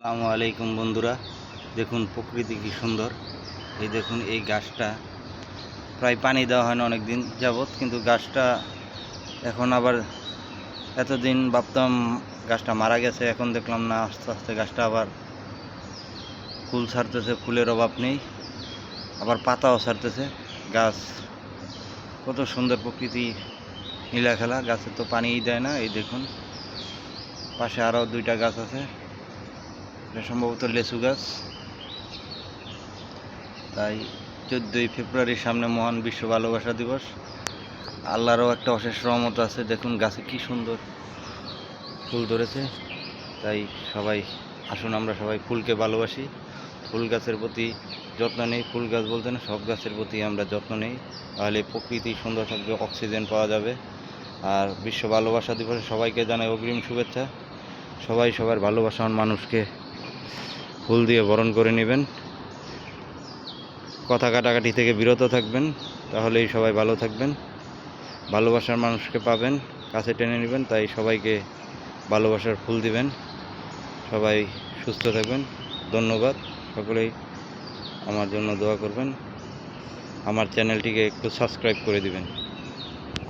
আসসালামু আলাইকুম বন্ধুরা, দেখুন প্রকৃতি কি সুন্দর। এই দেখুন এই গাছটা প্রায় পানি দেওয়া হয় না অনেক দিন যাবৎ, কিন্তু গাছটা এখন আবার এতদিন ভাবতাম গাছটা মারা গেছে, এখন দেখলাম না, আস্তে আস্তে গাছটা আবার ফুল ছাড়তেছে, ফুলের অভাব নেই, আবার পাতাও ছাড়তেছে। গাছ কত সুন্দর প্রকৃতি, নীলাখেলা। গাছে তো পানিই দেয় না। এই দেখুন পাশে আরও দুইটা গাছ আছে, এটা সম্ভবত লেচু গাছ। তাই 14ই ফেব্রুয়ারির সামনে মহান বিশ্ব ভালোবাসা দিবস। আল্লাহরও একটা অশেষ রহমত আছে। দেখুন গাছে কি সুন্দর ফুল ধরেছে। তাই সবাই আসুন, আমরা সবাই ফুলকে ভালোবাসি, ফুল গাছের প্রতি যত্ন নেই। ফুল গাছ বলতে না, সব গাছের প্রতি আমরা যত্ন নেই, তাহলে প্রকৃতি সুন্দর থাকবে, অক্সিজেন পাওয়া যাবে। আর বিশ্ব ভালোবাসা দিবসে সবাইকে জানাই অগ্রিম শুভেচ্ছা। সবাই সবার ভালোবাসার মানুষকে ফুল দিয়ে বরণ করে নেবেন, কথা কাটাকাটি থেকে বিরত থাকবেন, তাহলেই সবাই ভালো থাকবেন। ভালোবাসার মানুষকে পাবেন, কাছে টেনে নেবেন। তাই সবাইকে ভালোবাসার ফুল দিবেন। সবাই সুস্থ থাকবেন। ধন্যবাদ। সকলেই আমার জন্য দোয়া করবেন। আমার চ্যানেলটিকে একটু সাবস্ক্রাইব করে দিবেন।